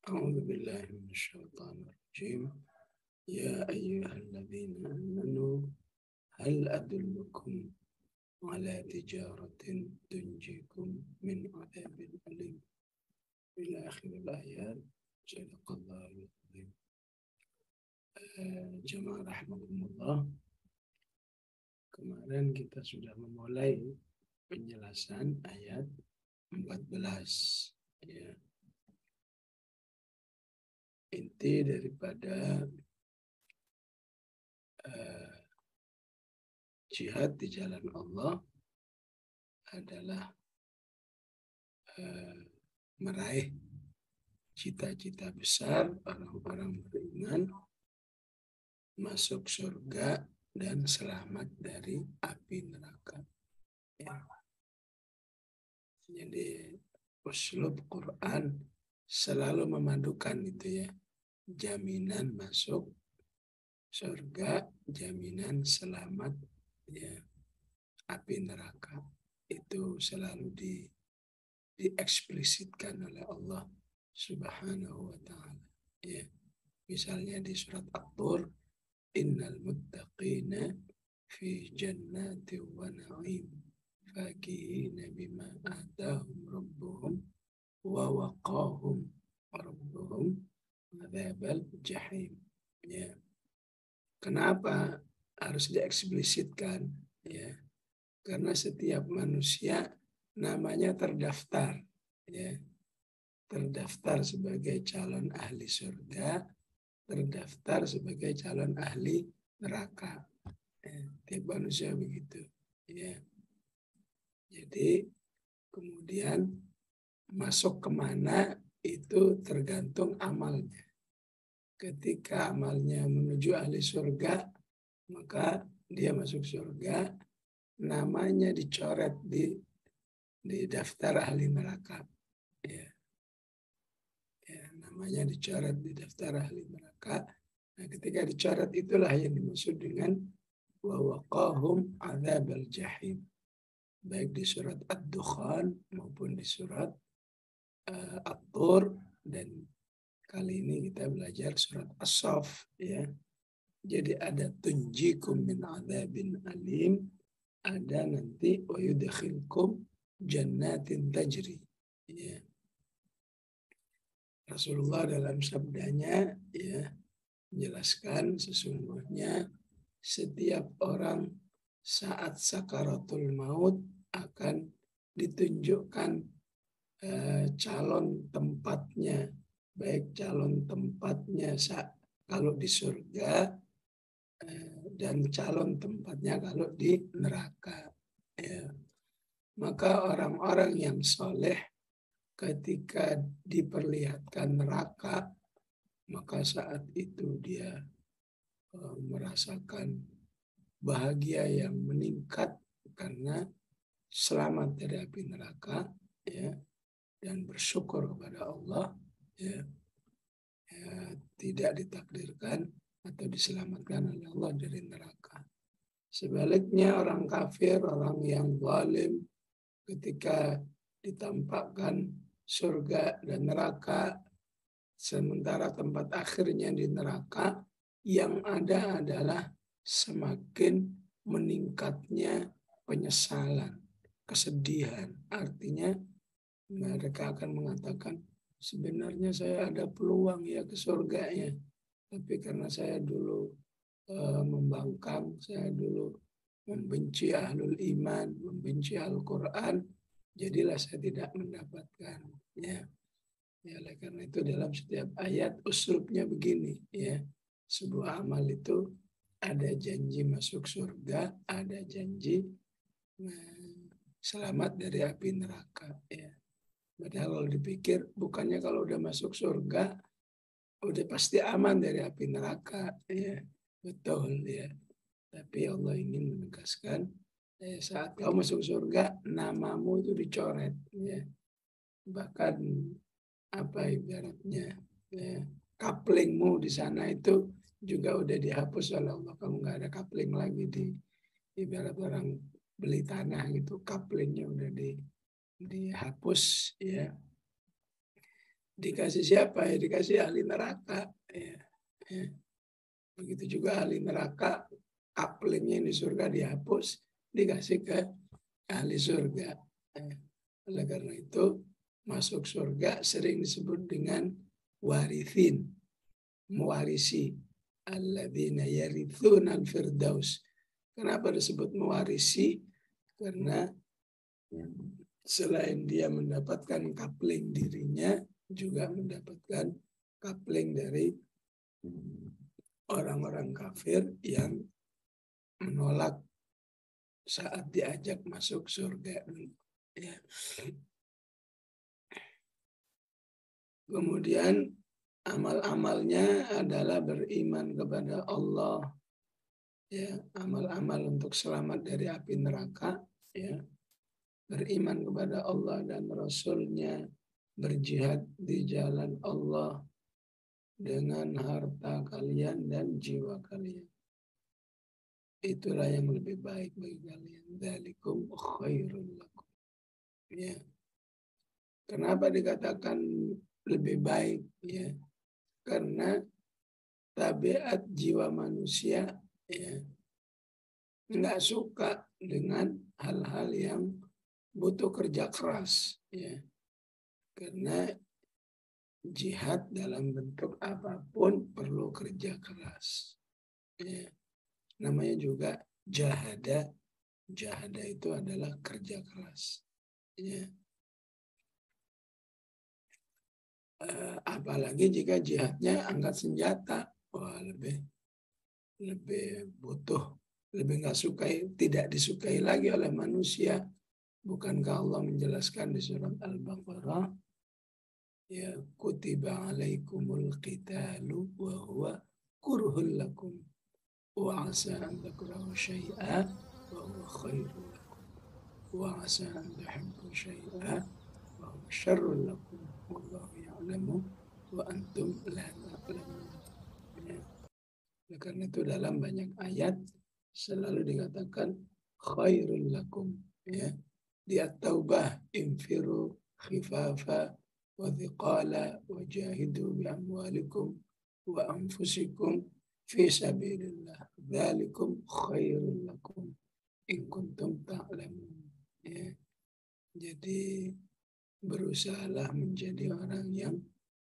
أعوذ بالله من الشيطان الرجيم يا أيها الذين آمنوا هل أدلكم على تجارة تنجيكم من عذاب أليم إلى آخر الآيات. صدق الله العظيم. Jemaah rahimakumullah, kemarin kita sudah memulai penjelasan ayat 14 ya. Inti daripada jihad di jalan Allah adalah meraih cita-cita besar orang-orang beriman, masuk surga dan selamat dari api neraka. Ya. Jadi uslub Quran selalu memadukan itu ya, jaminan masuk surga, jaminan selamat ya, api neraka. Itu selalu dieksplisitkan oleh Allah Subhanahu wa ta'ala. Ya. Misalnya di surat At-Tur, innal muttaqina fi jannati wa na'im fakihina bima atahum rabbuhum wa waqahum rabbuhum adzabal jahim. Ya. Kenapa harus dieksplisitkan? Ya. Karena setiap manusia namanya terdaftar, ya, terdaftar sebagai calon ahli surga, terdaftar sebagai calon ahli neraka. Tiap manusia begitu. Ya. Jadi kemudian masuk kemana itu tergantung amalnya. Ketika amalnya menuju ahli surga, maka dia masuk surga, namanya dicoret di daftar ahli neraka. Ya. Ya, namanya dicoret di daftar ahli neraka. Nah, ketika dicoret itulah yang dimaksud dengan wa waqahum adzabal jahim. Baik di surat Ad-Dukhan maupun di surat At-Tur, dan kali ini kita belajar surat As-Saff ya. Jadi ada tunjikum min adzabin alim, ada nanti wa yudkhilkum jannatin tajri. Ya. Rasulullah dalam sabdanya ya menjelaskan sesungguhnya setiap orang saat sakaratul maut akan ditunjukkan calon tempatnya, baik calon tempatnya kalau di surga dan calon tempatnya kalau di neraka. Ya. Maka orang-orang yang soleh ketika diperlihatkan neraka, maka saat itu dia merasakan bahagia yang meningkat karena selamat dari api neraka ya, dan bersyukur kepada Allah ya, tidak ditakdirkan atau diselamatkan oleh Allah dari neraka. Sebaliknya orang kafir, orang yang zalim, ketika ditampakkan surga dan neraka, sementara tempat akhirnya di neraka, yang ada adalah semakin meningkatnya penyesalan, kesedihan. Artinya mereka akan mengatakan, sebenarnya saya ada peluang ya ke surganya, tapi karena saya dulu membangkang, saya dulu membenci ahlul iman, membenci Al-Quran, jadilah saya tidak mendapatkan. Ya. Ya, oleh karena itu dalam setiap ayat uslubnya begini ya. Sebuah amal itu ada janji masuk surga, ada janji selamat dari api neraka ya. Padahal kalau dipikir bukannya kalau udah masuk surga udah pasti aman dari api neraka ya. Betul ya. Tapi Allah ingin menegaskan saat kau masuk surga namamu itu dicoret ya. Bahkan apa ibaratnya ya, kaplingmu di sana itu juga udah dihapus oleh Allah. Kamu nggak ada kapling lagi di ibarat orang beli tanah gitu, kaplingnya udah dihapus ya. Dikasih siapa? Ya dikasih ahli neraka. Ya. Ya. Begitu juga ahli neraka, couplingnya di surga dihapus, dikasih ke ahli surga. Ya. Oleh karena itu, masuk surga sering disebut dengan warithin, mewarisi. Alladzina yarithuna al-firdaus. Kenapa disebut mewarisi? Karena selain dia mendapatkan coupling dirinya, juga mendapatkan coupling dari orang-orang kafir yang menolak saat diajak masuk surga. Ya. Kemudian amal-amalnya adalah beriman kepada Allah. Ya, amal-amal untuk selamat dari api neraka. Ya. Beriman kepada Allah dan Rasul-Nya, berjihad di jalan Allah dengan harta kalian dan jiwa kalian. Itulah yang lebih baik bagi kalian. Dzalikum khairul lakum. Ya. Kenapa dikatakan lebih baik? Ya. Karena tabiat jiwa manusia ya nggak suka dengan hal-hal yang butuh kerja keras. Ya. Karena jihad dalam bentuk apapun perlu kerja keras. Ya. Namanya juga jahada. Jahada itu adalah kerja keras. Ya. Apalagi jika jihadnya angkat senjata, wah lebih butuh, lebih nggak sukai, tidak disukai lagi oleh manusia. Bukankah Allah menjelaskan di surat Al-Baqarah, ya kutiba alaikumul qitalu wa huwa kurhul lakum wa asa an takrahu syai'a wa huwa khairul lakum wa asa an tuhibbu syai'a wa huwa syarrul lakum wallahu ya'lamu wa antum la ta'lamun. Karena itu dalam banyak ayat selalu dikatakan khairul lakum. Ya. Di At-Taubah, infiru khifafa wa thiqala wa jahidu bi amwalikum wa anfusikum fi sabilillah. Dzalikum khairul lakum in kuntum ta'lamun. Ya. Jadi berusahalah menjadi orang yang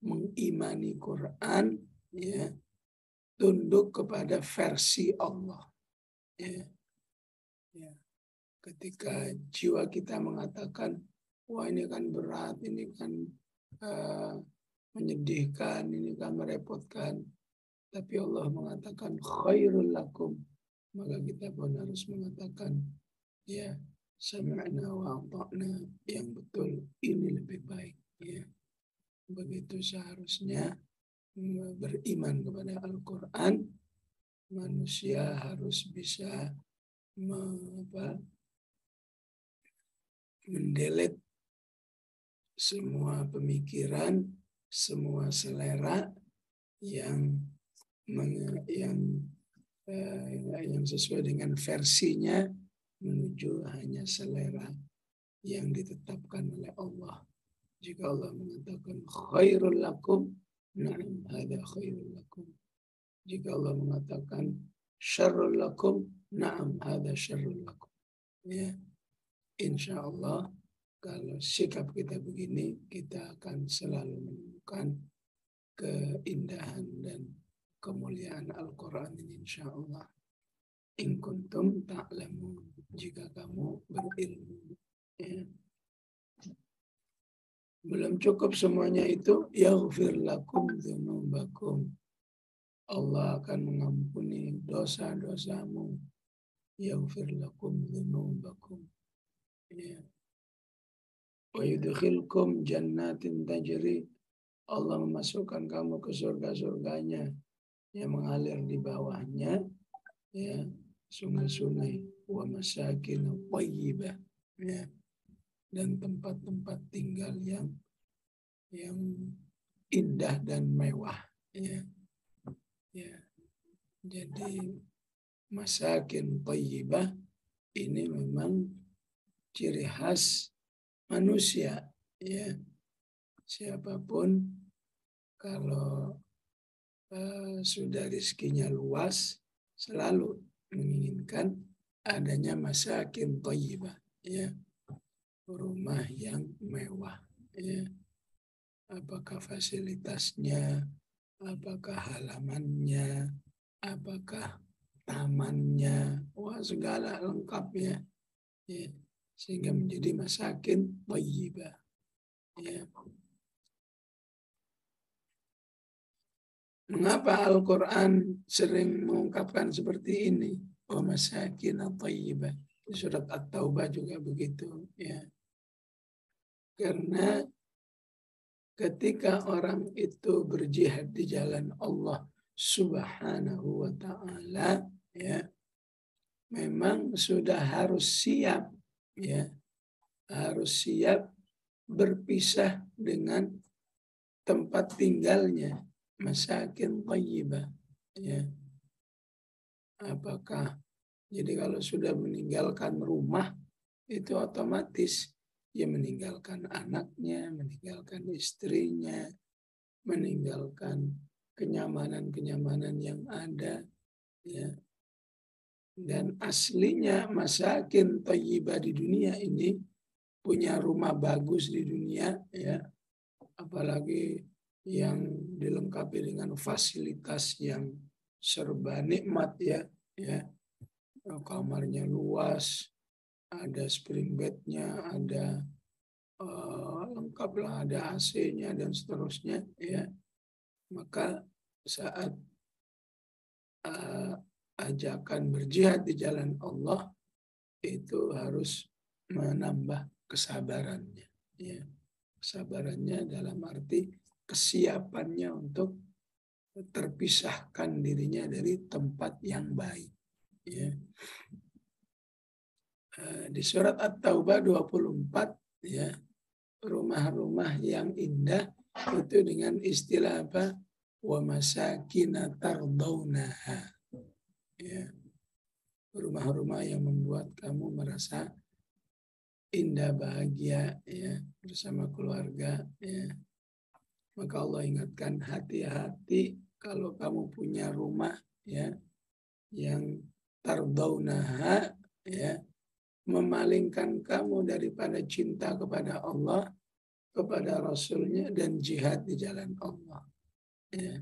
mengimani Quran, ya, tunduk kepada versi Allah. Ya. Ya. Ketika jiwa kita mengatakan, wah ini kan berat, ini kan menyedihkan, ini kan merepotkan. Tapi Allah mengatakan khairul lakum. Maka kita pun harus mengatakan, ya sami'na wa ata'na, yang betul ini lebih baik. Ya. Begitu seharusnya beriman kepada Al-Quran, manusia harus bisa mendelete semua pemikiran, semua selera yang sesuai dengan versinya menuju hanya selera yang ditetapkan oleh Allah. Jika Allah mengatakan khairul lakum, na'am hadza khairul lakum. Jika Allah mengatakan syarrul lakum, na'am hadza syarrul lakum. Ya. Insya Allah kalau sikap kita begini, kita akan selalu menemukan keindahan dan kemuliaan Al-Quran ini, insya Allah. In kuntum ta'lamun, jika kamu berilmu. Ya. Belum cukup semuanya itu, yaghfir lakum dzunubakum. Allah akan mengampuni dosa-dosamu. Yaghfir lakum dzunubakum. Ya. Wa yudkhilkum jannatin tajri. Allah memasukkan kamu ke surga-surganya yang mengalir di bawahnya, ya, sungai-sungai, wa masakin thayyibah, ya, dan tempat-tempat tinggal yang indah dan mewah, ya. Ya. Jadi masakin thayyibah ini memang ciri khas manusia, ya. Siapapun kalau sudah rezekinya luas, selalu menginginkan adanya masakin thayyibah, ya, rumah yang mewah, ya. Apakah fasilitasnya, apakah halamannya, apakah tamannya, wah segala lengkapnya, ya, sehingga menjadi masakin thayyibah, ya. Mengapa Al-Quran sering mengungkapkan seperti ini? Wa masakin thayyibah. Di surat At-Taubah juga begitu, ya. Karena ketika orang itu berjihad di jalan Allah Subhanahu wa ta'ala, ya, memang sudah harus siap, ya, harus siap berpisah dengan tempat tinggalnya, masakin thayyibah, ya. Apakah jadi kalau sudah meninggalkan rumah itu otomatis ya meninggalkan anaknya, meninggalkan istrinya, meninggalkan kenyamanan-kenyamanan yang ada, ya. Dan aslinya masakin thayyibah di dunia ini punya rumah bagus di dunia, ya, apalagi yang dilengkapi dengan fasilitas yang serba nikmat, ya, ya, kamarnya luas, ada spring bednya, ada lengkap lah, ada AC-nya dan seterusnya, ya. Maka saat ajakan berjihad di jalan Allah itu harus menambah kesabarannya, ya. Kesabarannya dalam arti kesiapannya untuk terpisahkan dirinya dari tempat yang baik, ya. Di surat At-Taubah 24, ya, rumah-rumah yang indah itu dengan istilah apa? Wa masakina tardawnaha, ya. Rumah-rumah yang membuat kamu merasa indah, bahagia, ya, bersama keluarga, ya. Maka Allah ingatkan, hati-hati kalau kamu punya rumah, ya, yang tardawnaha, ya, memalingkan kamu daripada cinta kepada Allah, kepada Rasulnya, dan jihad di jalan Allah, ya.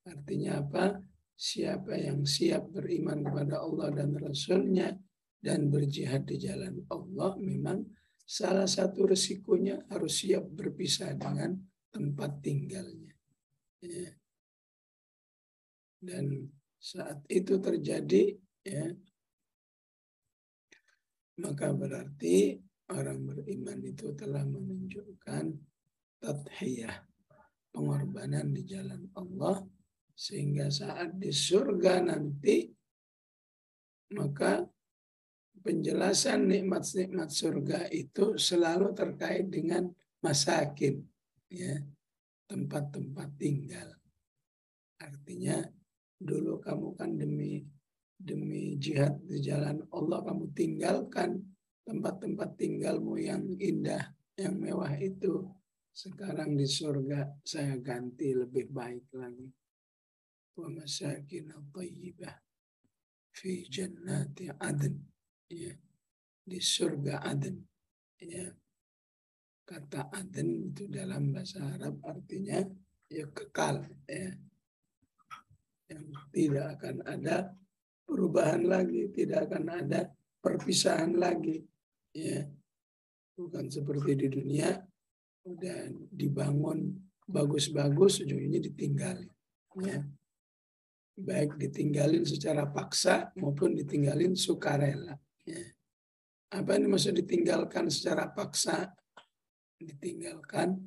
Artinya apa? Siapa yang siap beriman kepada Allah dan Rasulnya dan berjihad di jalan Allah, memang salah satu resikonya harus siap berpisah dengan tempat tinggalnya, ya. Dan saat itu terjadi, ya, maka berarti orang beriman itu telah menunjukkan tadhiyah, pengorbanan di jalan Allah, sehingga saat di surga nanti maka penjelasan nikmat-nikmat surga itu selalu terkait dengan masakin, ya, tempat-tempat tinggal. Artinya dulu kamu kan demi jihad di jalan Allah kamu tinggalkan tempat-tempat tinggalmu yang indah, yang mewah itu. Sekarang di surga saya ganti lebih baik lagi. Wa masakin thayyibah fi jannati adn, ya, di surga Aden, ya. Kata Aden itu dalam bahasa Arab artinya ya kekal, ya, yang tidak akan ada perubahan lagi, tidak akan ada perpisahan lagi, ya. Bukan seperti di dunia udah dibangun bagus-bagus ujungnya ditinggalin, ya. Baik ditinggalin secara paksa maupun ditinggalin sukarela, ya. Apa ini maksud ditinggalkan secara paksa? Ditinggalkan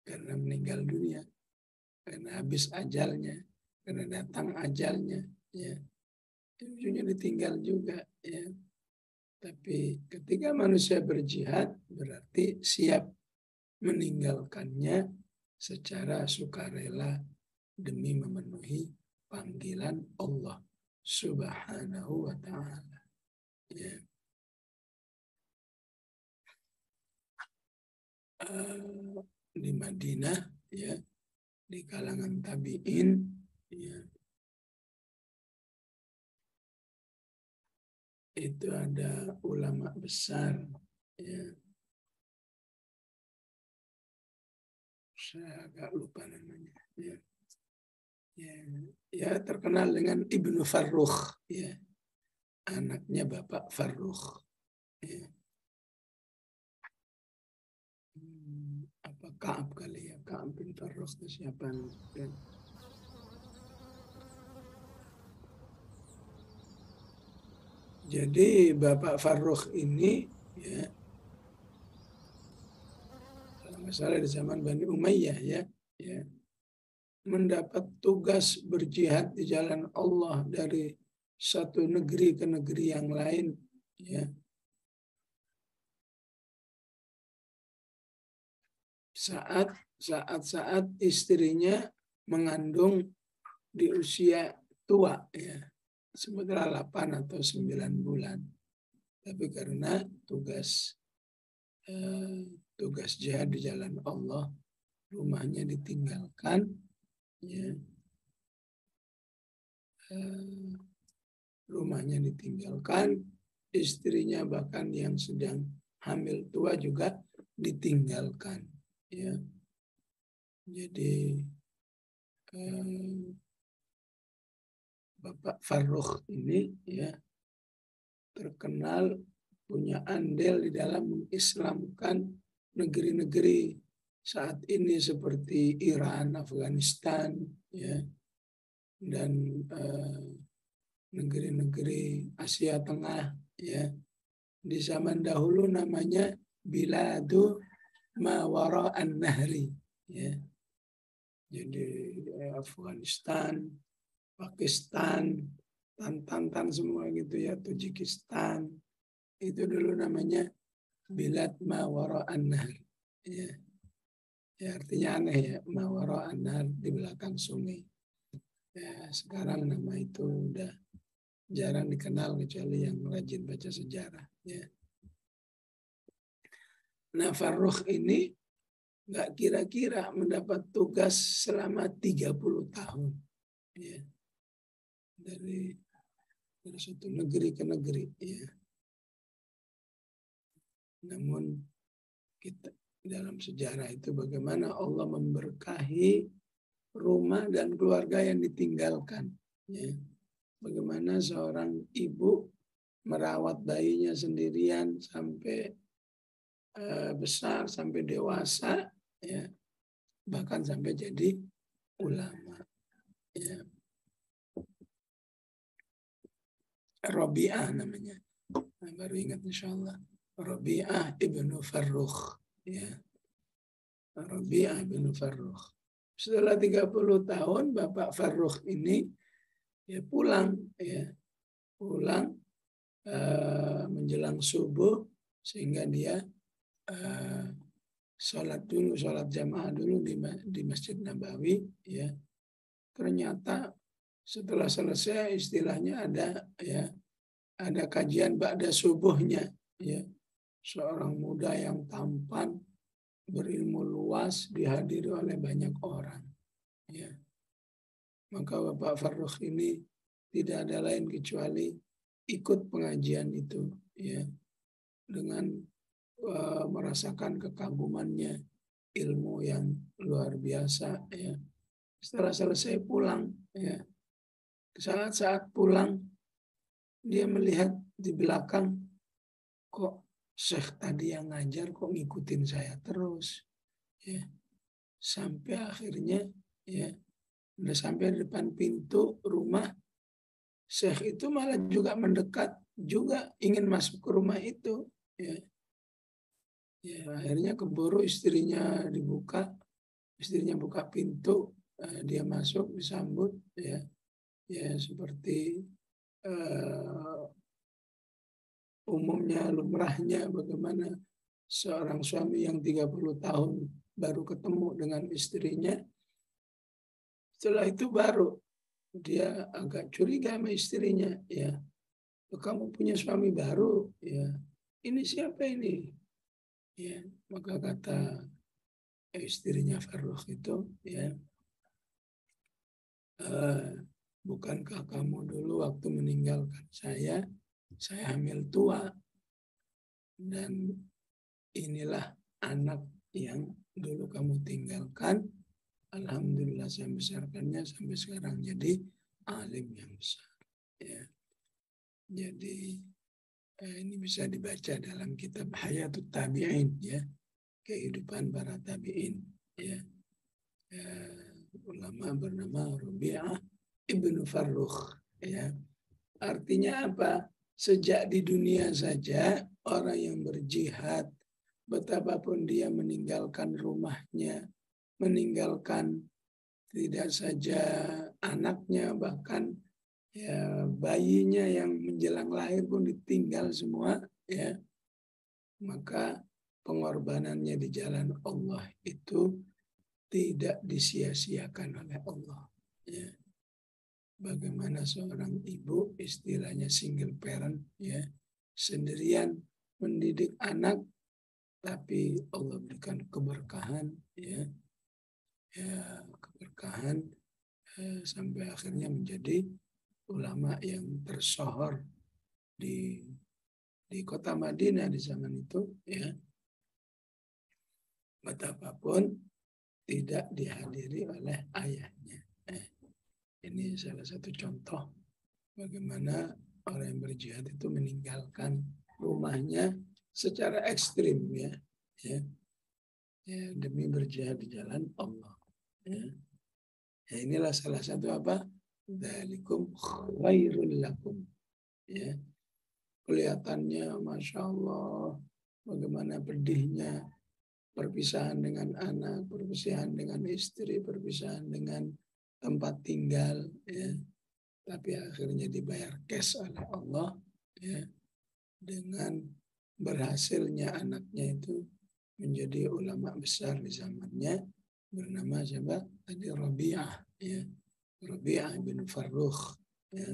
karena meninggal dunia, karena habis ajalnya, karena datang ajalnya, ya. Ujungnya ditinggal juga, ya. Tapi ketika manusia berjihad berarti siap meninggalkannya secara sukarela demi memenuhi panggilan Allah Subhanahu wa ta'ala, ya. Di Madinah, ya, di kalangan tabi'in, ya, itu ada ulama besar, ya, saya agak lupa namanya, ya, ya terkenal dengan Ibnu Farrukh, ya, anaknya Bapak Farrukh, ya. Apa Ka'ab kali ya, Ka'ab bin Farrukh itu siapa? Ya. Jadi Bapak Farrukh ini, ya, kalau nggak salah di zaman Bani Umayyah, ya, mendapat tugas berjihad di jalan Allah dari satu negeri ke negeri yang lain, ya. Saat istrinya mengandung di usia tua, ya, sebutlah 8 atau 9 bulan. Tapi karena tugas jihad di jalan Allah, rumahnya ditinggalkan, ya, rumahnya ditinggalkan, istrinya bahkan yang sedang hamil tua juga ditinggalkan, ya. Jadi Bapak Farrukh ini, ya, terkenal punya andil di dalam mengislamkan negeri-negeri saat ini seperti Iran, Afghanistan, ya, dan negeri-negeri Asia Tengah, ya. Di zaman dahulu namanya Biladu Mawara an-Nahri, ya. Jadi Afghanistan, Pakistan, Tantan semua gitu ya, Tajikistan, itu dulu namanya Bilad Mawara an-Nahr, ya. Ya, artinya aneh ya, Mawara an-Nahr, di belakang sungai. Ya, sekarang nama itu udah jarang dikenal kecuali yang rajin baca sejarah, ya. Nah, Farrukh ini nggak kira-kira mendapat tugas selama 30 tahun, ya. Dari satu negeri ke negeri, ya. Namun kita dalam sejarah itu bagaimana Allah memberkahi rumah dan keluarga yang ditinggalkan, ya. Bagaimana seorang ibu merawat bayinya sendirian sampai besar, sampai dewasa, ya, bahkan sampai jadi ulama, ya. Rabi'ah namanya, nah, baru ingat insyaallah, Rabi'ah ibnu Farrukh, ya. Rabi'ah ibnu Farrukh. Setelah 30 tahun Bapak Farrukh ini, ya, pulang, ya, menjelang subuh, sehingga dia sholat jamaah dulu di Masjid Nabawi, ya. Ternyata setelah selesai istilahnya ada kajian ba'da subuhnya, ya. Seorang muda yang tampan, berilmu luas, dihadiri oleh banyak orang, ya. Maka Bapak Farrukh ini tidak ada lain kecuali ikut pengajian itu, ya, dengan merasakan kekagumannya, ilmu yang luar biasa, ya. Setelah selesai pulang, ya, saat pulang dia melihat di belakang, kok Syekh tadi yang ngajar kok ngikutin saya terus, ya. Sampai akhirnya, ya, udah sampai di depan pintu rumah, Syekh itu malah juga mendekat, juga ingin masuk ke rumah itu, ya. Ya, akhirnya keburu istrinya buka pintu, dia masuk disambut, ya, ya seperti umumnya, lumrahnya, bagaimana seorang suami yang 30 tahun baru ketemu dengan istrinya. Setelah itu baru dia agak curiga sama istrinya, ya. Kamu punya suami baru, ya. Ini siapa ini? Ya, maka kata istrinya Farrukh itu, ya, bukankah kamu dulu waktu meninggalkan saya hamil tua, dan inilah anak yang dulu kamu tinggalkan, alhamdulillah saya besarkannya sampai sekarang jadi alim yang besar. Ya. Jadi ini bisa dibaca dalam kitab Hayatut Tabi'in, ya, kehidupan para tabi'in, ya. Ulama bernama Rabi'ah Ibnu Farrukh, ya. Artinya apa? Sejak di dunia saja orang yang berjihad, betapapun dia meninggalkan rumahnya, meninggalkan tidak saja anaknya, bahkan ya bayinya yang menjelang lahir pun ditinggal semua, ya. Maka pengorbanannya di jalan Allah itu tidak disia-siakan oleh Allah, ya. Bagaimana seorang ibu, istilahnya single parent, ya, sendirian mendidik anak, tapi Allah berikan keberkahan, ya, keberkahan sampai akhirnya menjadi ulama yang tersohor di kota Madinah di zaman itu, ya. Betapapun tidak dihadiri oleh ayahnya. Ini salah satu contoh bagaimana orang yang berjihad itu meninggalkan rumahnya secara ekstrim, ya, demi berjihad di jalan Allah. Ya. Inilah salah satu apa? Dzalikum khairul lakum. Ya. Kelihatannya Masya Allah bagaimana pedihnya perpisahan dengan anak, perpisahan dengan istri, perpisahan dengan tempat tinggal, ya. Tapi akhirnya dibayar cash oleh Allah, ya, dengan berhasilnya anaknya itu menjadi ulama besar di zamannya, bernama siapa? Tadi Rabi'ah, ya. Rabi'ah bin Farrukh, ya.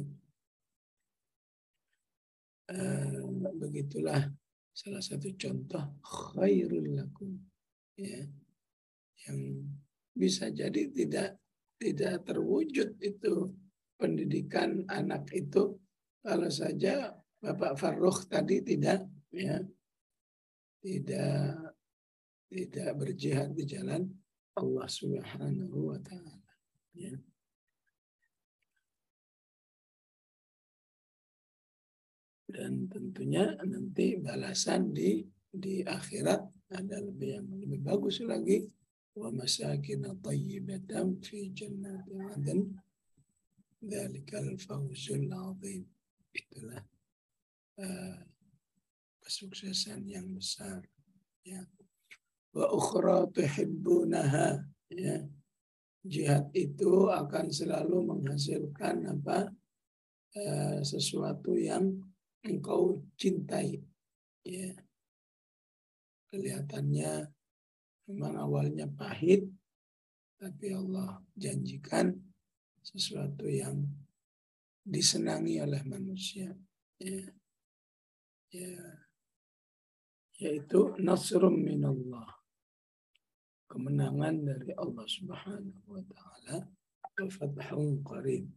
Begitulah salah satu contoh khairul lakum, ya, yang bisa jadi tidak terwujud itu pendidikan anak itu kalau saja Bapak Farrukh tadi tidak, ya, tidak berjihad di jalan Allah Subhanahu wa taala, ya. Dan tentunya nanti balasan di akhirat ada yang lebih bagus lagi. Wa masakin thayyibatan fi jannati 'adn dzalikal fawzul 'adzim. Itulah kesuksesan yang besar, ya. Wa ukhra tuhibbunaha, ya. Jihad itu akan selalu menghasilkan apa? Sesuatu yang engkau cintai, ya. Kelihatannya memang awalnya pahit, tapi Allah janjikan sesuatu yang disenangi oleh manusia, ya. Yaitu nasrum minallah, kemenangan dari Allah Subhanahu wa taala, wa fathun qarib,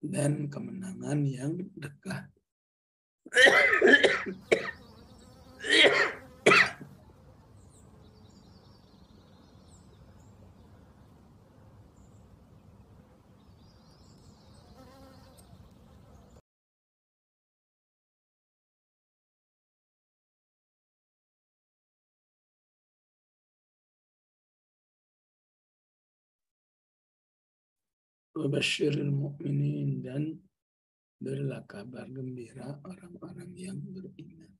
dan kemenangan yang dekat. Wabashiril mu'minin, dan berilah kabar gembira orang-orang yang beriman.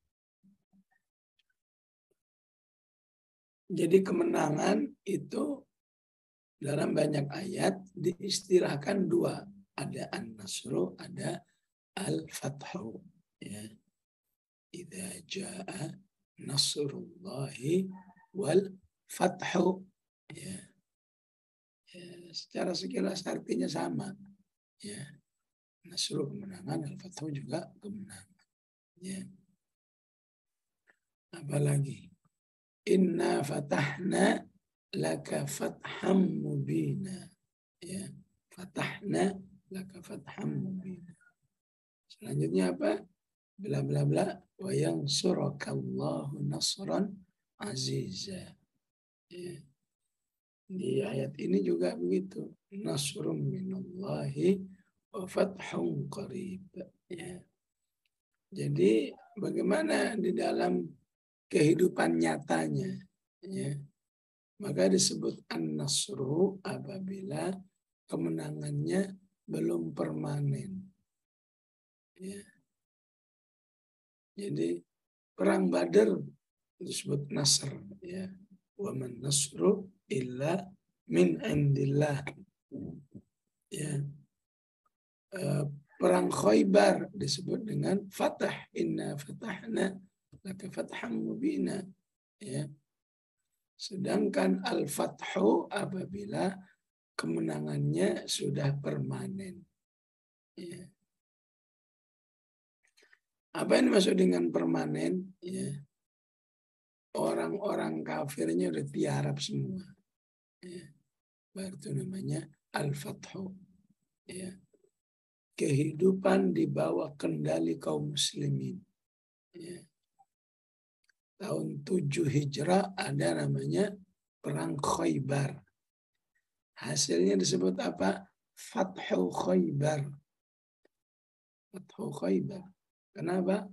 Jadi kemenangan itu dalam banyak ayat diistilahkan dua. Ada an-nasru, ada al-fathu. Ya. Idza jaa nasrullahi wal fathu. Ya. Secara sekilas artinya sama, ya. Nasru kemenangan, al-fathu juga kemenangan, ya. Apalagi inna fatahna laka fatham mubina. Ya, fatahna laka fatham mubina. Selanjutnya apa? Bla bla bla wa yansurakallahu nasran aziza. Ya. Di ayat ini juga begitu. Nasrum minallahi wa fathun qarib. Ya. Jadi bagaimana di dalam kehidupan nyatanya, ya, maka disebut an-nasru apabila kemenangannya belum permanen. Ya. Jadi perang Badar disebut nasr, ya. Wa man nasru illa min indillah. Ya. Perang Khaybar disebut dengan fatah, inna fatahna laka fatham mubina. Ya. Sedangkan al-fathu apabila kemenangannya sudah permanen. Ya. Apa yang dimaksud dengan permanen? Ya. Orang-orang kafirnya udah tiarap semua. Ya. Baru itu namanya al-fathu. Ya. Kehidupan di bawah kendali kaum muslimin. Ya. Tahun 7 Hijrah ada namanya Perang Khaybar. Hasilnya disebut apa? Fathu Khaybar. Fathu Khaybar. Kenapa?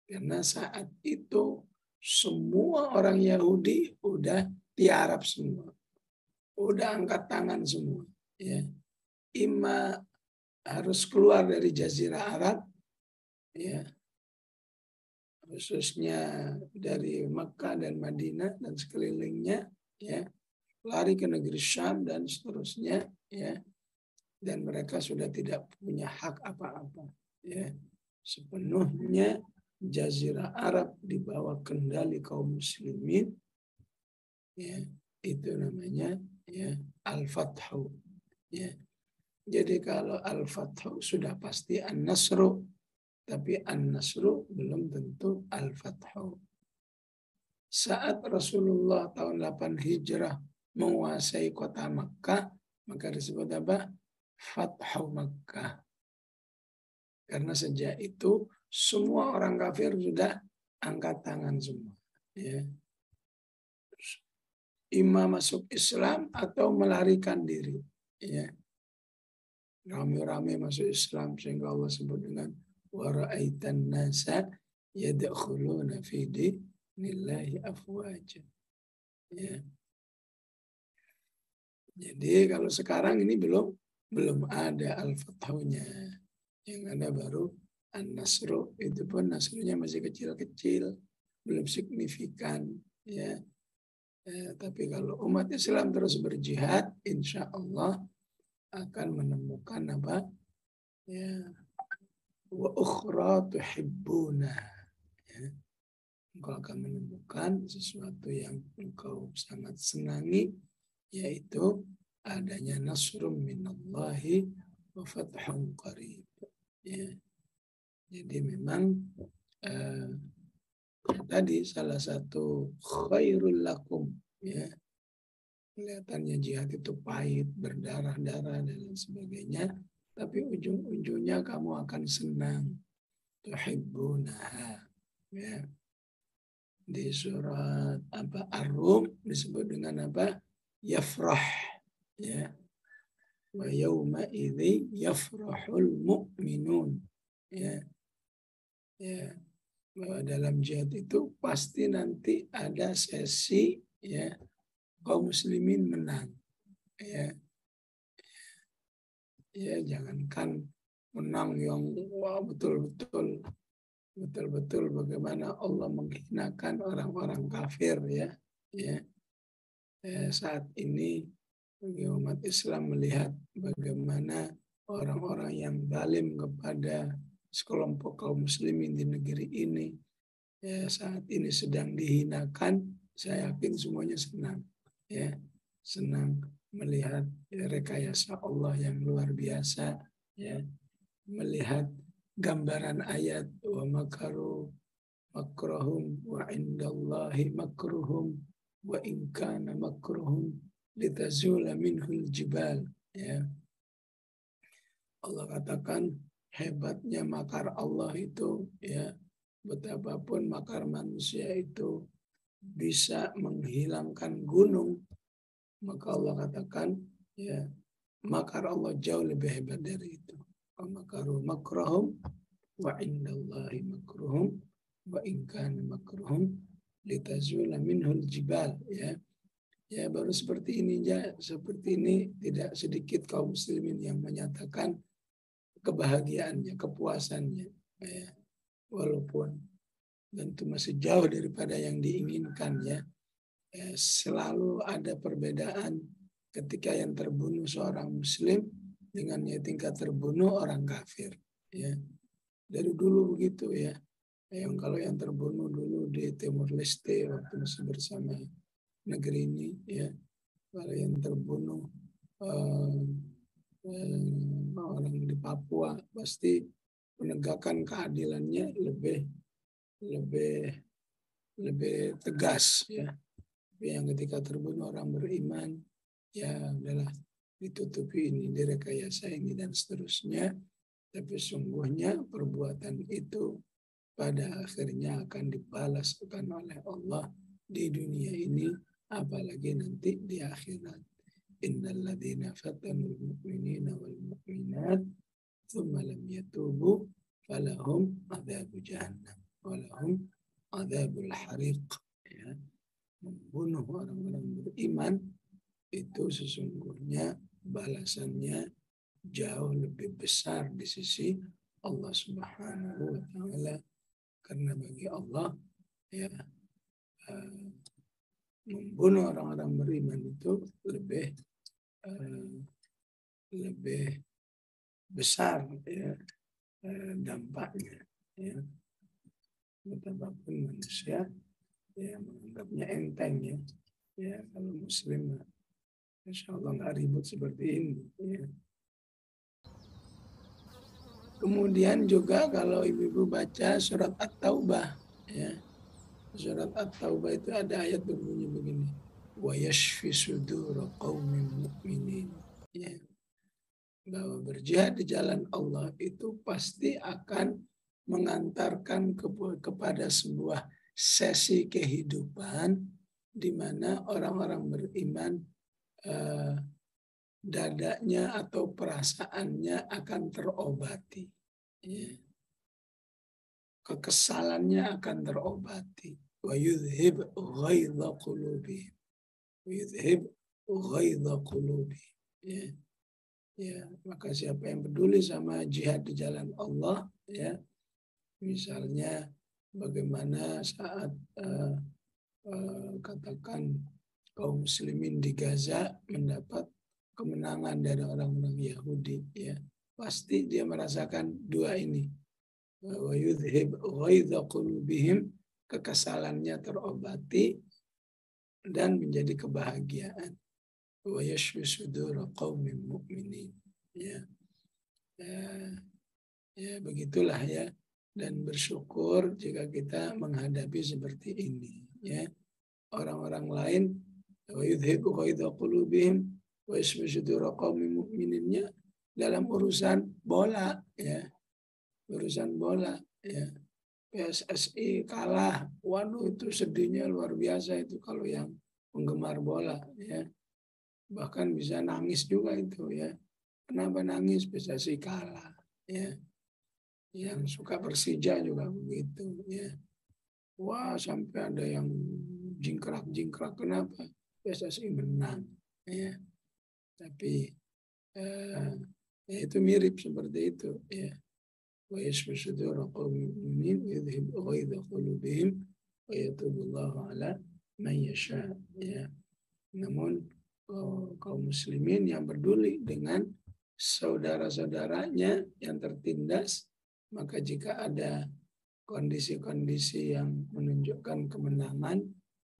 Karena saat itu semua orang Yahudi udah tiarap semua. Udah angkat tangan semua. Ya. Ima harus keluar dari Jazirah Arab, ya, khususnya dari Makkah dan Madinah dan sekelilingnya, ya, lari ke negeri Syam dan seterusnya, ya, dan mereka sudah tidak punya hak apa-apa, ya, sepenuhnya Jazirah Arab di bawah kendali kaum muslimin, ya, itu namanya, ya, al-fathu, ya. Jadi kalau al-fathu sudah pasti an-nasru, tapi an-nasru belum tentu al-fathu. Saat Rasulullah tahun 8 Hijrah menguasai kota Makkah, maka disebut apa? Fathu Makkah. Karena sejak itu semua orang kafir sudah angkat tangan semua. Ya. Imam masuk Islam atau melarikan diri. Ya. Rame-rame masuk Islam sehingga Allah sebut dengan waraitan nasa yadkhuluna fi dinillahi afwaja. Ya. Jadi kalau sekarang ini belum ada al-fathunya. Yang ada baru an-nasru, itu pun nasrunya masih kecil-kecil, belum signifikan, ya. Tapi kalau umat Islam terus berjihad, insya Allah akan menemukan apa? Ya, wa ukhra tuhibbuna. Ya. Engkau akan menemukan sesuatu yang engkau sangat senangi, yaitu adanya nasrum minallahi wa fathun qarib. Ya. Jadi memang tadi salah satu khairul lakum, ya. Kelihatannya jihad itu pahit, berdarah-darah dan lain sebagainya, tapi ujung-ujungnya kamu akan senang. Tuhibbunaha. Ya. Di surat apa Ar-Rum disebut dengan apa? Yafrah. Ya. Wa yawma idzi yafrahul mu'minun. Ya. Ya. Bahwa dalam jihad itu pasti nanti ada sesi, ya, kaum muslimin menang. Ya. Ya, jangankan menang yang wah betul-betul bagaimana Allah menghinakan orang-orang kafir, ya. Ya. Saat ini umat Islam melihat bagaimana orang-orang yang zalim kepada sekelompok kaum muslimin di negeri ini, ya, saat ini sedang dihinakan. Saya yakin semuanya senang, ya, senang melihat, ya, rekayasa Allah yang luar biasa, ya, melihat gambaran ayat wa makaru makruhum wa indallahi makruhum wa in kana makruhum litazula minhul jibal. Ya. Allah katakan hebatnya makar Allah itu, ya, betapapun makar manusia itu bisa menghilangkan gunung, maka Allah katakan, ya, makar Allah jauh lebih hebat dari itu. Makaru makrahum wa indallahi makruhum wa in kana makruhum litazula minhul jibal. Ya. Ya, baru seperti ini ya, seperti ini tidak sedikit kaum muslimin yang menyatakan kebahagiaannya, kepuasannya, ya, walaupun tentu masih jauh daripada yang diinginkan, ya. Selalu ada perbedaan ketika yang terbunuh seorang muslim dengan yang tingkat terbunuh orang kafir, ya. Dari dulu begitu, ya. Yang kalau yang terbunuh dulu di Timur Leste waktu masih bersama negeri ini, ya. Kalau yang terbunuh orang di Papua pasti penegakan keadilannya lebih tegas, ya. Tapi yang ketika terbunuh orang beriman, ya adalah ditutupi ini, direkayasa ini dan seterusnya. Tapi sungguhnya perbuatan itu pada akhirnya akan dibalaskan oleh Allah di dunia ini, apalagi nanti di akhirat. Innal ladzina fatanul mu'minina wal mu'minat tsumma lam yatubu falahum adzabu jahannam wa lahum adzabul hariq. Ya. Membunuh orang-orang beriman itu sesungguhnya balasannya jauh lebih besar di sisi Allah Subhanahu wa taala, karena bagi Allah, ya, membunuh orang-orang beriman itu lebih besar, ya, dampaknya, ya. Betapapun manusia, ya, menganggapnya enteng, ya. Ya, kalau muslim, insya Allah nggak ribut seperti ini, ya. Kemudian juga kalau ibu-ibu baca surat At-Taubah, ya. Surat At-Taubah itu ada ayat berbunyi begini. Wa yashfi sudura qaumin mu'minin. Ya. Bahwa berjihad di jalan Allah itu pasti akan mengantarkan kepada sebuah sesi kehidupan di mana orang-orang beriman dadanya atau perasaannya akan terobati. Ya. Kekesalannya akan terobati. Wa yudhib ghaidha qulubihim. Wa yudhib ghaidha qulubihim. Ya. Ya, maka siapa yang peduli sama jihad di jalan Allah, ya, misalnya bagaimana saat katakan kaum muslimin di Gaza mendapat kemenangan dari orang-orang Yahudi, ya, pasti dia merasakan dua ini. Wa yudhib ghaidha qulubihim, kekesalannya terobati dan menjadi kebahagiaan. Wa yashfi sudura qaumin mu'minin. Ya. Ya, begitulah, ya. Dan bersyukur jika kita menghadapi seperti ini, ya. Orang-orang lain wa yudhibu ghaidha qulubihim wa yashfi sudura qaumin mu'mininnya dalam urusan bola, ya. Urusan bola, ya. PSSI kalah, waduh itu sedihnya luar biasa itu kalau yang penggemar bola, ya. Bahkan bisa nangis juga itu, ya. Kenapa nangis? PSSI kalah, ya. Yang suka Persija juga begitu, ya. Wah, sampai ada yang jingkrak-jingkrak, kenapa? PSSI menang, ya. Tapi ya itu mirip seperti itu, ya. Wa yashfi sudura qaumin mu'minin wa yudhib ghaidha qulubihim wa yatubullahu ala man yasha, ya. Namun kaum muslimin yang peduli dengan saudara-saudaranya yang tertindas, maka jika ada kondisi-kondisi yang menunjukkan kemenangan,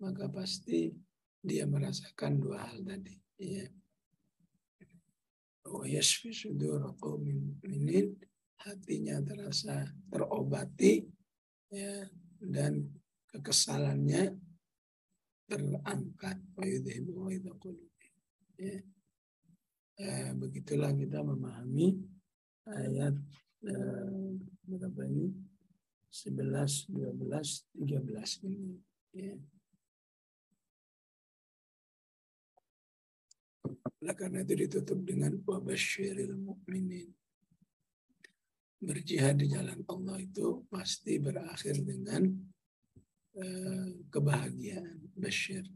maka pasti dia merasakan dua hal tadi, ya. Wa yashfi sudura qaumin mu'minin, hatinya terasa terobati, ya, dan kekesalannya terangkat. Ya. Begitulah kita memahami ayat berapa ini? 11, 12, 13 ini. Ya. Oleh karena itu ditutup dengan wabasyiril mu'minin. Berjihad di jalan Allah itu pasti berakhir dengan kebahagiaan. Basyir.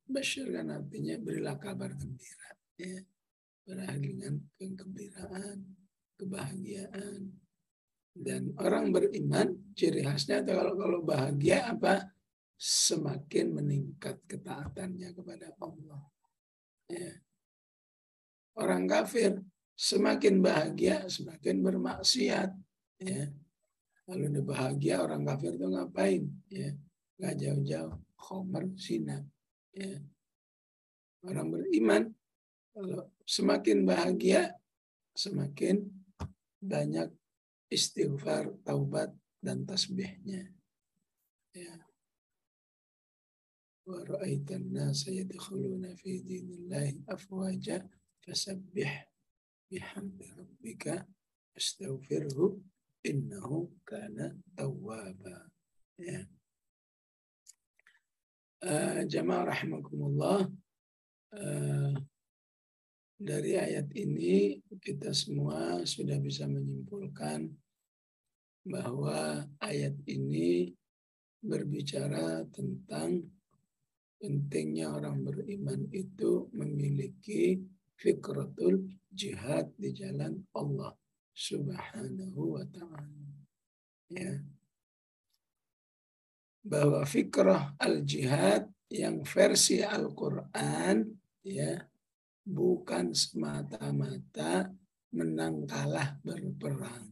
Basyir kan artinya berilah kabar gembira. Ya. Berakhir dengan kegembiraan, kebahagiaan. Dan orang beriman, ciri khasnya kalau bahagia apa? Semakin meningkat ketaatannya kepada Allah. Ya. Orang kafir semakin bahagia, semakin bermaksiat. Ya. Kalau udah bahagia, orang kafir itu ngapain? Ya. Nggak jauh-jauh, khomer, zina. Ya. Orang beriman, kalau semakin bahagia, semakin banyak istighfar, taubat, dan tasbihnya. Ya. Wa ra'aitan nasa yadkhuluna fi dinillahi afwaja fasabbih bihamdi rabbika astaghfirhu innahu kana tawwaba. Ya. Jamaah rahimakumullah, dari ayat ini kita semua sudah bisa menyimpulkan bahwa ayat ini berbicara tentang pentingnya orang beriman itu memiliki fikratul jihad di jalan Allah Subhanahu wa ta'ala. Ya. Bahwa fikrah al-jihad yang versi Al-Quran ya bukan semata-mata menang kalah berperang.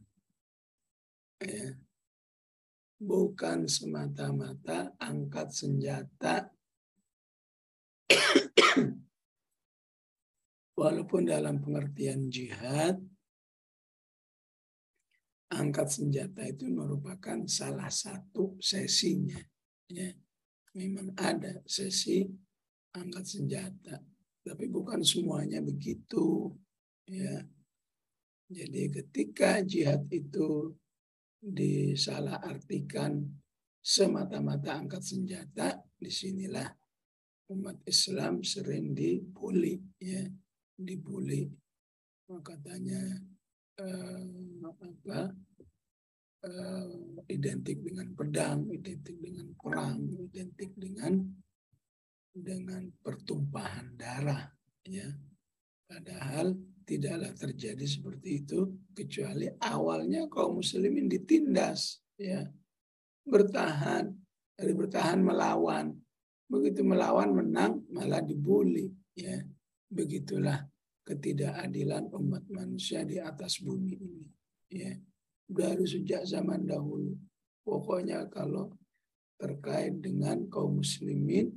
Ya. Bukan semata-mata angkat senjata. Walaupun dalam pengertian jihad, angkat senjata itu merupakan salah satu sesinya. Ya, memang ada sesi angkat senjata, tapi bukan semuanya begitu. Ya, jadi ketika jihad itu disalahartikan semata-mata angkat senjata, disinilah umat Islam sering dibully, ya, dibully. Katanya identik dengan pedang, identik dengan perang, identik dengan pertumpahan darah, ya. Padahal tidaklah terjadi seperti itu kecuali awalnya kaum muslimin ditindas, ya, bertahan, dari bertahan melawan, begitu melawan menang malah dibully, ya. Begitulah ketidakadilan umat manusia di atas bumi ini, ya. Dari sejak zaman dahulu. Pokoknya kalau terkait dengan kaum muslimin,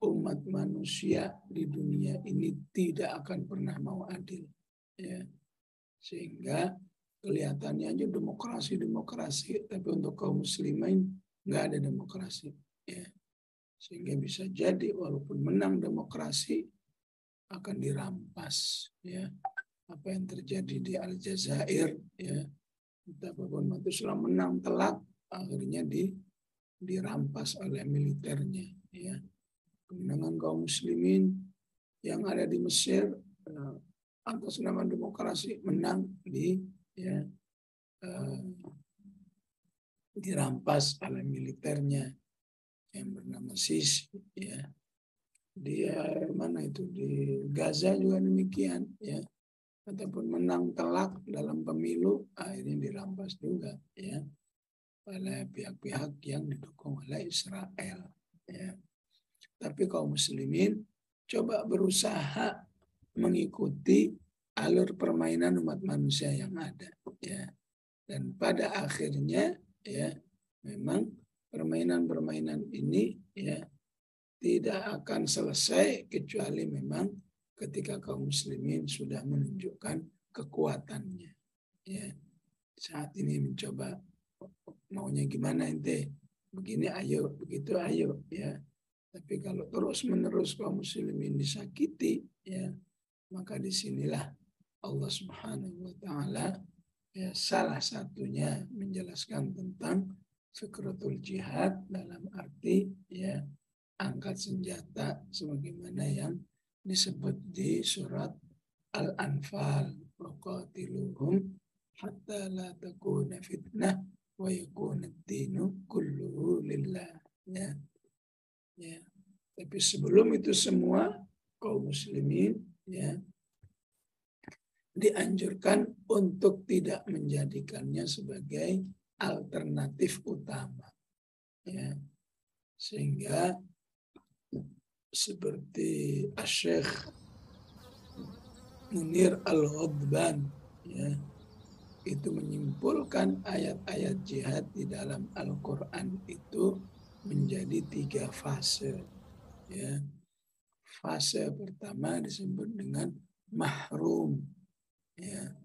umat manusia di dunia ini tidak akan pernah mau adil. Ya. Sehingga kelihatannya aja demokrasi, tapi untuk kaum muslimin nggak ada demokrasi. Ya. Sehingga bisa jadi walaupun menang demokrasi akan dirampas. Ya. Apa yang terjadi di Aljazair, ya. Betapapun umat Islam menang telak, akhirnya dirampas oleh militernya. Ya. Kemenangan kaum muslimin yang ada di Mesir atas nama demokrasi menang dirampas oleh militernya yang bernama Sisi. Ya. Di mana itu di Gaza juga demikian. Ya. Ataupun menang telak dalam pemilu akhirnya dirampas juga, ya, oleh pihak-pihak yang didukung oleh Israel, ya. Tapi kaum muslimin coba berusaha mengikuti alur permainan umat manusia yang ada, ya. Dan pada akhirnya, ya, memang permainan-permainan ini, ya, tidak akan selesai kecuali memang ketika kaum muslimin sudah menunjukkan kekuatannya. Ya, saat ini mencoba maunya gimana ente? Begini ayo, begitu ayo, ya. Tapi kalau terus-menerus kaum muslimin disakiti, ya, maka disinilah Allah Subhanahu wa taala ya salah satunya menjelaskan tentang fikratul jihad dalam arti ya angkat senjata sebagaimana yang disebut di surat Al-Anfal, waqatiluhum hatta la takuna fitnah wa yakuna ad-dinu kulluhu lillah. Ya. Ya. Tapi sebelum itu semua kaum muslimin ya dianjurkan untuk tidak menjadikannya sebagai alternatif utama. Ya. Sehingga seperti Syekh Munir Al-Ghadban ya, itu menyimpulkan ayat-ayat jihad di dalam Al-Quran itu menjadi 3 fase. Ya. Fase pertama disebut dengan mahrum. Ya.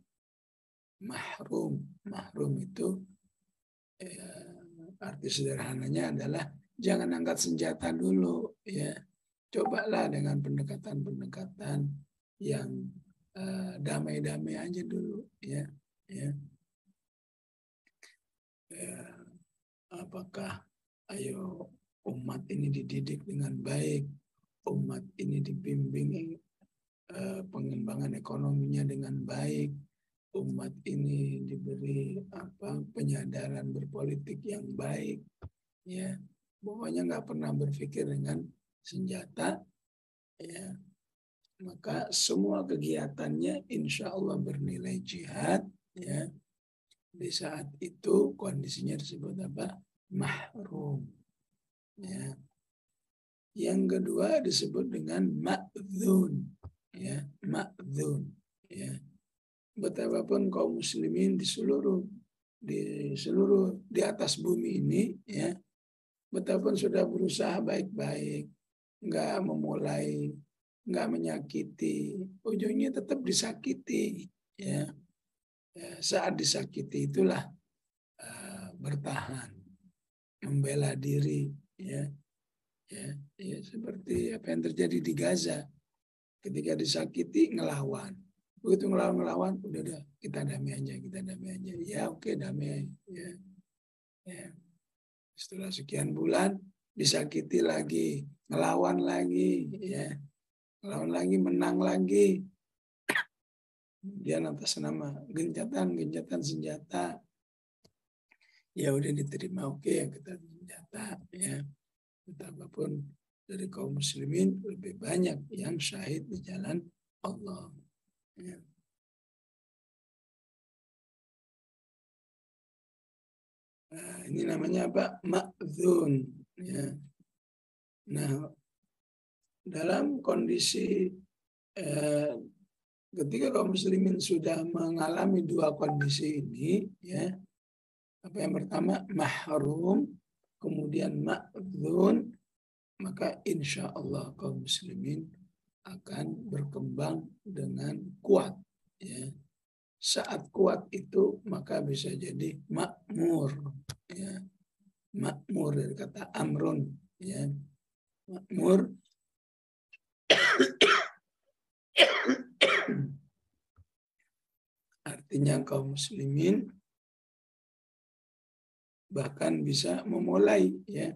Mahrum itu arti sederhananya adalah jangan angkat senjata dulu. Ya. Cobalah dengan pendekatan-pendekatan yang damai-damai aja dulu. Ya. Ya. Ya. Apakah ayo umat ini dididik dengan baik, umat ini dibimbing pengembangan ekonominya dengan baik, umat ini diberi penyadaran berpolitik yang baik, ya pokoknya nggak pernah berpikir dengan senjata, ya maka semua kegiatannya insya Allah bernilai jihad, ya di saat itu kondisinya disebut apa? Mahrum. Ya. Yang kedua disebut dengan ma'dzun. Ya, ma'dzun. Ya. Betapapun kaum muslimin di seluruh di atas bumi ini, ya, betapapun sudah berusaha baik-baik, nggak memulai, nggak menyakiti, ujungnya tetap disakiti. Ya. Ya, saat disakiti itulah bertahan, membela diri, ya. Ya, seperti apa yang terjadi di Gaza. Ketika disakiti ngelawan. Begitu ngelawan udah kita damai aja. Ya oke, damai. Ya. Ya. Setelah sekian bulan disakiti lagi, ngelawan lagi, ya. Ngelawan lagi, menang lagi. Dia atas nama gencatan senjata. Ya udah diterima, oke yang kita senjata, ya. Betapapun dari kaum muslimin lebih banyak yang syahid di jalan Allah. Ya. Nah, ini namanya apa? Ma'dzun. Ya. Nah, dalam kondisi ketika kaum muslimin sudah mengalami 2 kondisi ini, ya, apa yang pertama mahrum, kemudian ma'dzun, maka insya Allah kaum muslimin akan berkembang dengan kuat. Ya. Saat kuat itu maka bisa jadi makmur. Ya. Makmur dari kata amrun. Ya. Makmur. Artinya kaum muslimin bahkan bisa memulai, ya.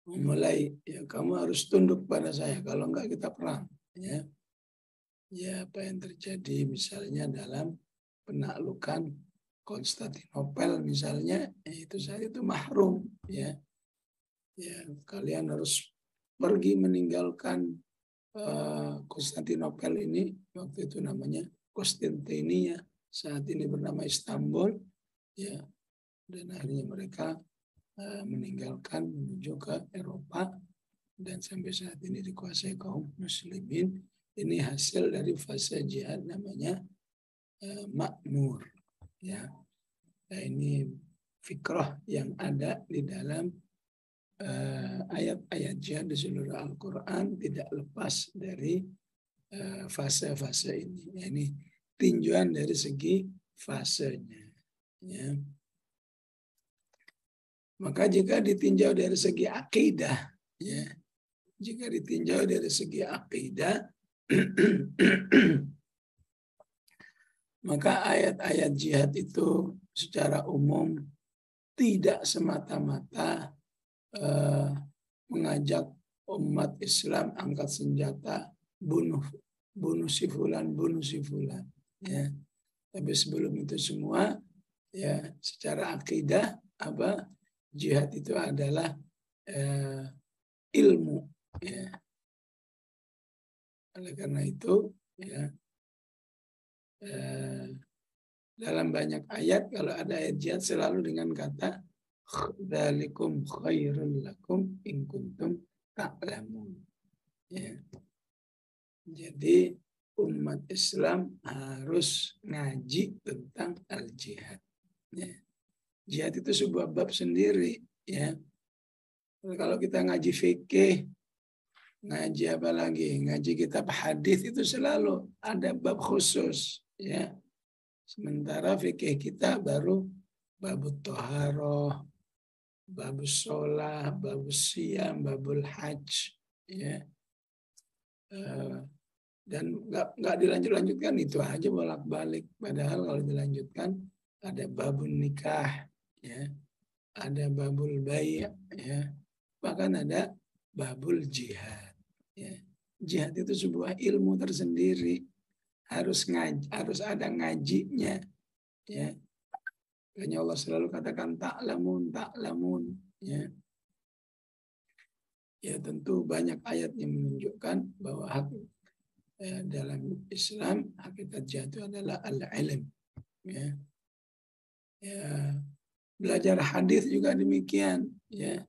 Memulai, ya kamu harus tunduk pada saya, kalau enggak kita perang, ya. Ya apa yang terjadi misalnya dalam penaklukan Konstantinopel misalnya, itu saat itu mahrum, ya. Ya kalian harus pergi meninggalkan Konstantinopel ini, waktu itu namanya Konstantinia, saat ini bernama Istanbul, ya. Dan akhirnya mereka meninggalkan menuju ke Eropa dan sampai saat ini dikuasai kaum muslimin. Ini hasil dari fase jihad namanya makmur, ya. Nah, ini fikrah yang ada di dalam ayat-ayat jihad di seluruh Al-Quran tidak lepas dari fase-fase ini. Ya, ini tinjauan dari segi fasenya, ya. Maka jika ditinjau dari segi akidah, ya. Jika ditinjau dari segi akidah, maka ayat-ayat jihad itu secara umum tidak semata-mata mengajak umat Islam angkat senjata, bunuh si fulan, ya. Tapi sebelum itu semua, ya, secara akidah jihad itu adalah ilmu, ya. Oleh karena itu, ya, dalam banyak ayat, kalau ada ayat jihad selalu dengan kata dzalikum khairul lakum in kuntum ta'lamun. Ya. Jadi umat Islam harus ngaji tentang al-jihad. Ya. Jihad itu sebuah bab sendiri, ya. Kalau kita ngaji fikih, ngaji apa lagi? Ngaji kitab hadis itu selalu ada bab khusus, ya. Sementara fikih kita baru babut toharoh, babus sholah, babus siyam, babul hajj, ya. Dan nggak dilanjutkan itu aja bolak-balik. Padahal kalau dilanjutkan ada babun nikah, ya, ada babul bai', ya, bahkan ada babul jihad. Ya. Jihad itu sebuah ilmu tersendiri, harus ada ngajinya, ya. Makanya Allah selalu katakan ta'lamun, ya. Ya tentu banyak ayat yang menunjukkan bahwa dalam Islam hakikat jihad itu adalah al-ilm, ya. Ya, belajar hadis juga demikian, ya.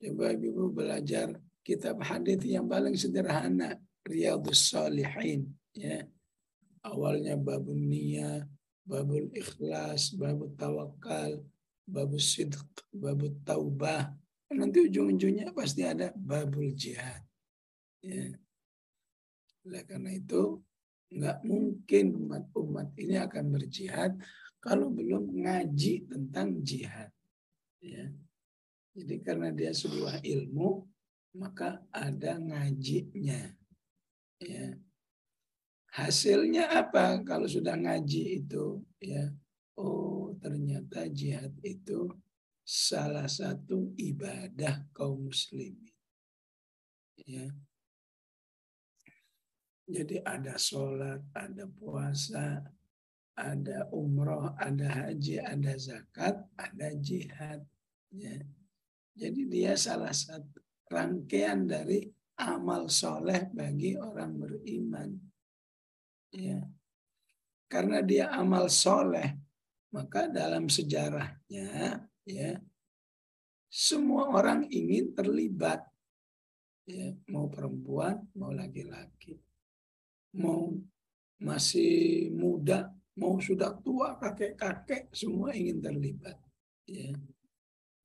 Coba ibu belajar kitab hadis yang paling sederhana, Riyadhus Shalihin, ya. Awalnya babun niyah, babul ikhlas, babul tawakal, babul sidq, babul taubah. Nanti ujung-ujungnya pasti ada babul jihad, ya. Oleh karena itu, nggak mungkin umat ini akan berjihad kalau belum ngaji tentang jihad. Ya. Jadi karena dia sebuah ilmu, maka ada ngajinya. Ya. Hasilnya apa kalau sudah ngaji itu? Ya, oh ternyata jihad itu salah satu ibadah kaum muslimin. Ya. Jadi ada sholat, ada puasa, ada umroh, ada haji, ada zakat, ada jihad. Ya. Jadi dia salah satu rangkaian dari amal soleh bagi orang beriman. Ya. Karena dia amal soleh, maka dalam sejarahnya, ya, semua orang ingin terlibat. Ya, mau perempuan, mau laki-laki. Mau masih muda, mau sudah tua, kakek-kakek, semua ingin terlibat. Ya,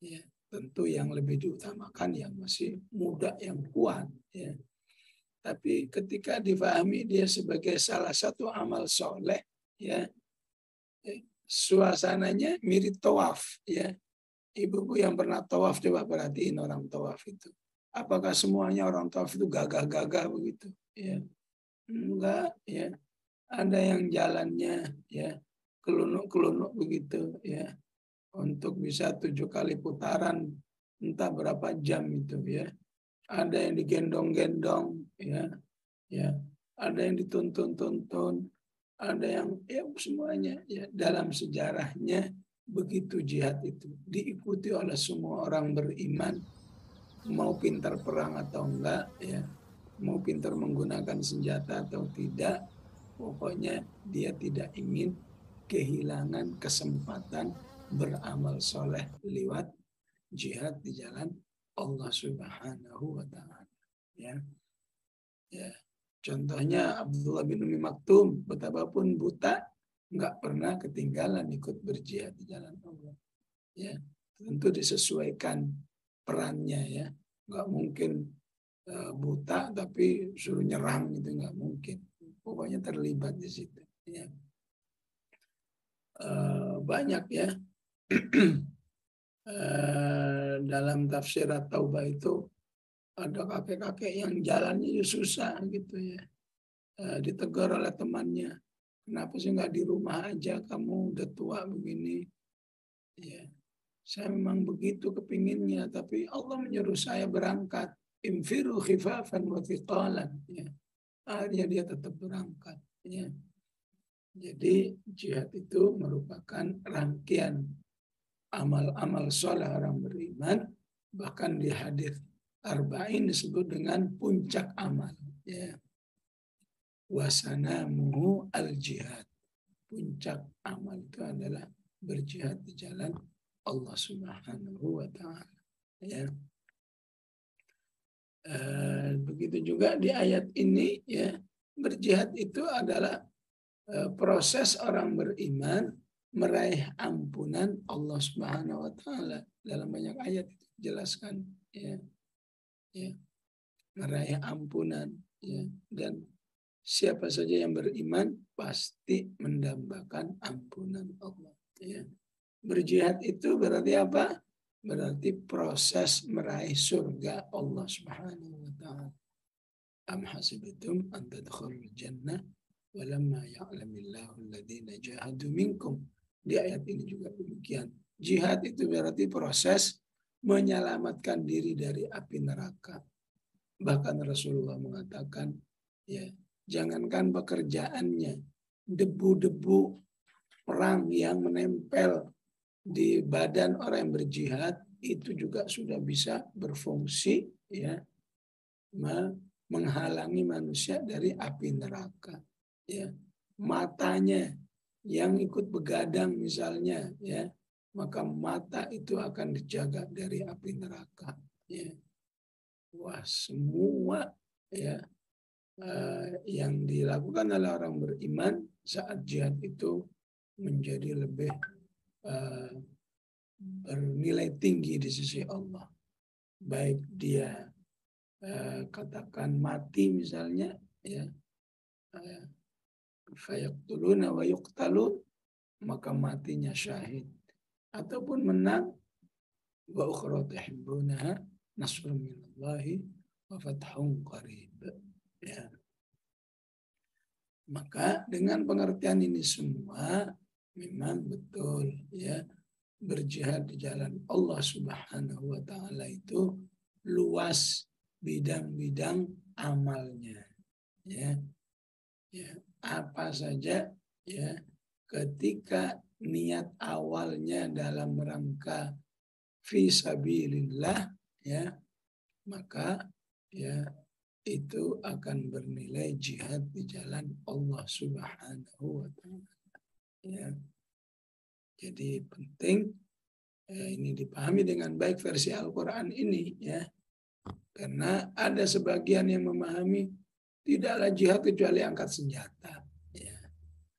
ya, tentu yang lebih diutamakan yang masih muda, yang kuat. Ya. Tapi ketika difahami dia sebagai salah satu amal soleh, ya, suasananya mirip tawaf. Ya. Ibu-ibu yang pernah tawaf, coba perhatiin orang tawaf itu. Apakah semuanya orang tawaf itu gagah-gagah begitu? Ya. Enggak, ya. Ada yang jalannya, ya, kelunuk-kelunuk begitu, ya, untuk bisa 7 kali putaran, entah berapa jam itu, ya. Ada yang digendong-gendong, ya, ya. Ada yang dituntun-tuntun, ada yang, ya, semuanya, ya. Dalam sejarahnya begitu jihad itu diikuti oleh semua orang beriman, mau pintar perang atau enggak, ya, mau pintar menggunakan senjata atau tidak, pokoknya dia tidak ingin kehilangan kesempatan beramal soleh lewat jihad di jalan Allah Subhanahu wa Ta'ala. Ya. Ya. Contohnya Abdullah bin Umi Maktum, betapapun buta, nggak pernah ketinggalan ikut berjihad di jalan Allah. Ya. Tentu disesuaikan perannya, ya. Nggak mungkin buta tapi suruh nyerang, itu nggak mungkin. Pokoknya terlibat di situ. Ya. Banyak, ya. Dalam tafsir At-Taubah itu ada kakek-kakek yang jalannya susah gitu ya. Ditegur oleh temannya, kenapa sih nggak di rumah aja, kamu udah tua begini. Ya, saya memang begitu kepinginnya, tapi Allah menyuruh saya berangkat. Infiru khifafan wa thiqalan. Ya. Akhirnya dia tetap berangkat. Ya. Jadi jihad itu merupakan rangkaian amal-amal soleh orang beriman, bahkan di hadis arba'in disebut dengan puncak amal. Ya. Wasanamuhu al-jihad. Puncak amal itu adalah berjihad di jalan Allah Subhanahu wa Ta'ala. Ya. Begitu juga di ayat ini, ya, berjihad itu adalah proses orang beriman meraih ampunan Allah Subhanahu wa Ta'ala. Dalam banyak ayat itu dijelaskan, ya, ya, meraih ampunan, ya, dan siapa saja yang beriman pasti mendambakan ampunan Allah. Ya. Berjihad itu berarti apa? Berarti proses meraih surga Allah Subhanahu wa Ta'ala. Am hasibatum an tadkhulul jannah walamma ya'lamillahu alladhina jahadu minkum. Di ayat ini juga demikian. Jihad itu berarti proses menyelamatkan diri dari api neraka. Bahkan Rasulullah mengatakan, ya, jangankan pekerjaannya, debu-debu perang yang menempel di badan orang yang berjihad itu juga sudah bisa berfungsi, ya, menghalangi manusia dari api neraka. Ya, matanya yang ikut begadang misalnya, ya, maka mata itu akan dijaga dari api neraka. Ya. Wah, semua, ya, yang dilakukan oleh orang beriman saat jihad itu menjadi lebih bernilai tinggi di sisi Allah. Baik dia katakan mati misalnya, ya, fayaqtuluna wa yuqtalun, maka matinya syahid, ataupun menang, wa ukhra tuhibbunaha nasrun minallahi wa fathun qarib. Ya. Maka dengan pengertian ini semua memang betul, ya, berjihad di jalan Allah Subhanahu wa Ta'ala itu luas bidang-bidang amalnya, ya. Ya, apa saja, ya, ketika niat awalnya dalam rangka fisabilillah, ya, maka, ya, itu akan bernilai jihad di jalan Allah Subhanahu wa Ta'ala. Ya. Jadi penting ini dipahami dengan baik versi Al-Quran ini, ya, karena ada sebagian yang memahami tidaklah jihad kecuali angkat senjata, ya,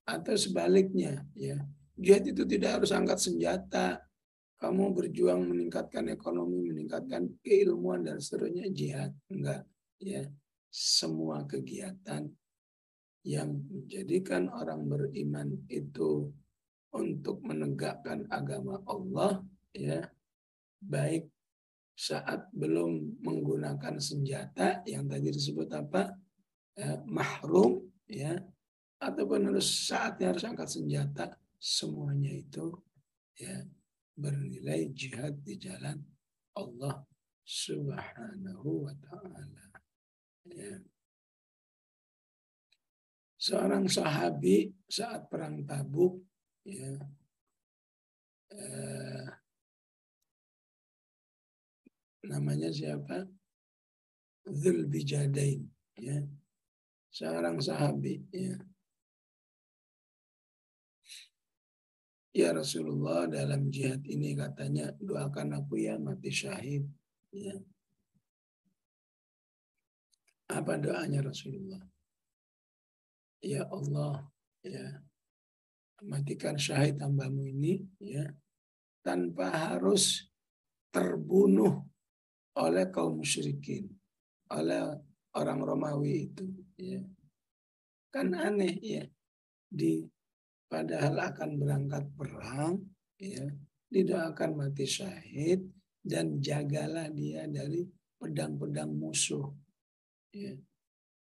atau sebaliknya, ya, jihad itu tidak harus angkat senjata. Kamu berjuang meningkatkan ekonomi, meningkatkan keilmuan dan seterusnya, jihad. Enggak, ya. Semua kegiatan yang menjadikan orang beriman itu untuk menegakkan agama Allah, ya, baik saat belum menggunakan senjata yang tadi disebut apa, mahrum, ya, ataupun harus saatnya harus angkat senjata, semuanya itu, ya, bernilai jihad di jalan Allah Subhanahu wa Ta'ala. Ya. Seorang sahabi saat perang Tabuk, ya, namanya siapa? Dzulbijadain, ya, seorang sahabi, ya. Ya Rasulullah, dalam jihad ini katanya doakan aku ya mati syahid. Ya. Apa doanya Rasulullah? Ya Allah, ya, matikan syahid hambamu ini, ya, tanpa harus terbunuh oleh kaum musyrikin, oleh orang Romawi itu. Ya. Kan aneh, ya, padahal akan berangkat perang, ya, didoakan mati syahid dan jagalah dia dari pedang-pedang musuh. Ya.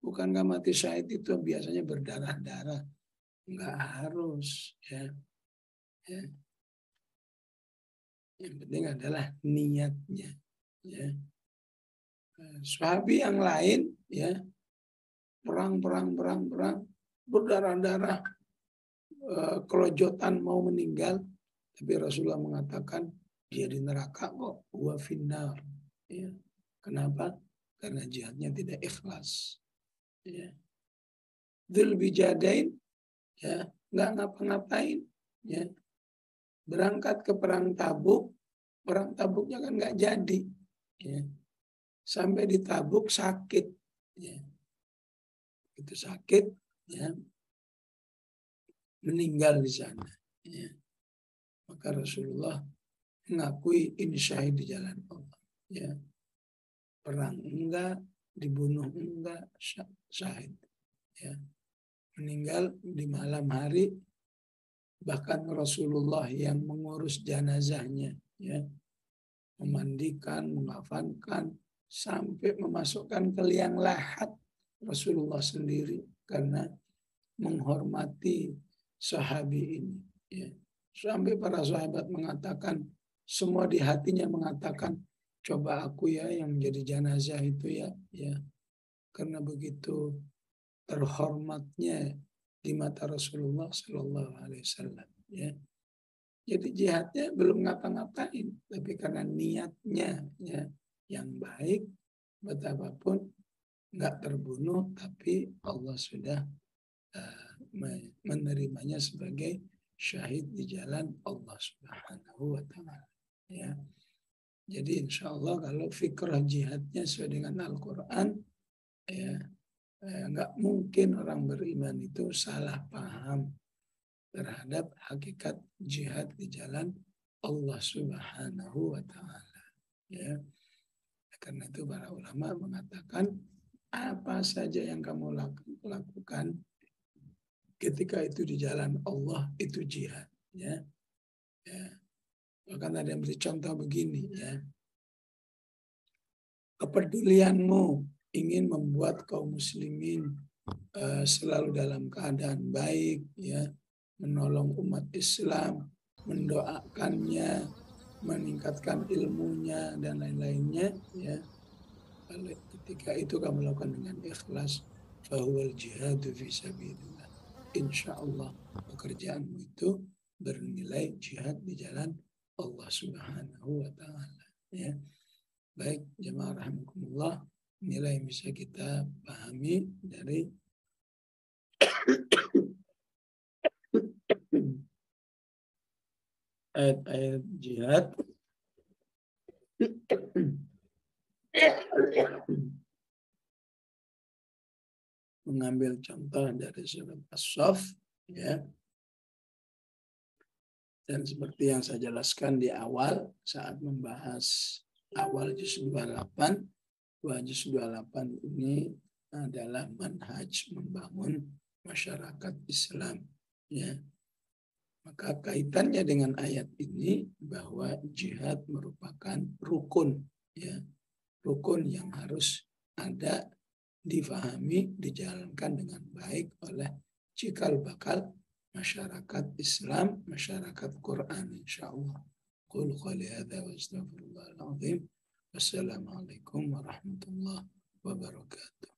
Bukankah mati syahid itu biasanya berdarah-darah? Enggak harus. Ya. Ya. Yang penting adalah niatnya. Ya. Sahabi yang lain, ya, perang, berdarah-darah, kelojotan mau meninggal, tapi Rasulullah mengatakan dia di neraka kok, wa finnar. Ya. Kenapa? Karena jihadnya tidak ikhlas. Ya. Dzul bijadain, ya, nggak ngapa-ngapain, ya. Berangkat ke perang Tabuknya kan nggak jadi, ya. Sampai di Tabuk sakit, ya. Itu sakit, ya, meninggal di sana, ya. Maka Rasulullah mengakui ini syahid di jalan Allah, ya. Perang enggak, dibunuh enggak, syahid, ya. Meninggal di malam hari, bahkan Rasulullah yang mengurus jenazahnya, ya, memandikan, mengafankan, sampai memasukkan ke liang lahat Rasulullah sendiri karena menghormati sahabi ini. Ya. Sampai para sahabat mengatakan, semua di hatinya mengatakan, coba aku ya yang menjadi jenazah itu ya, ya, karena begitu terhormatnya di mata Rasulullah Shallallahu Alaihi Wasallam. Ya. Jadi jihadnya belum ngapa-ngapain, tapi karena niatnya, ya, yang baik, betapapun nggak terbunuh, tapi Allah sudah menerimanya sebagai syahid di jalan Allah Subhanahu wa Ta'ala. Ya. Jadi insya Allah kalau fikrah jihadnya sesuai dengan Al-Quran, ya, nggak mungkin orang beriman itu salah paham terhadap hakikat jihad di jalan Allah Subhanahu wa Ta'ala. Ya. Karena itu para ulama mengatakan apa saja yang kamu lakukan ketika itu di jalan Allah itu jihad. Ya. Ya. Bahkan ada yang beri contoh begini, ya. Kepedulianmu ingin membuat kaum muslimin selalu dalam keadaan baik, ya, menolong umat Islam, mendoakannya, meningkatkan ilmunya dan lain-lainnya, ya. Ketika itu kamu lakukan dengan ikhlas, fahuwal jihadu fi sabilillah. Insya Allah pekerjaanmu itu bernilai jihad di jalan Allah Subhanahu wa Ta'ala. Ya. Baik, jemaah rahimakumullah, nilai yang bisa kita pahami dari ayat-ayat jihad. Mengambil contoh dari surat As-Saff, ya. Dan seperti yang saya jelaskan di awal saat membahas awal juz 28, juz 28 ini adalah manhaj membangun masyarakat Islam, ya. Maka kaitannya dengan ayat ini bahwa jihad merupakan rukun, ya. Rukun yang harus ada, difahami, dijalankan dengan baik oleh cikal bakal masyarakat Islam, masyarakat Quran, insyaallah. Qul qali hadza wa astaghfirullahal azim. Wassalamualaikum warahmatullahi wabarakatuh.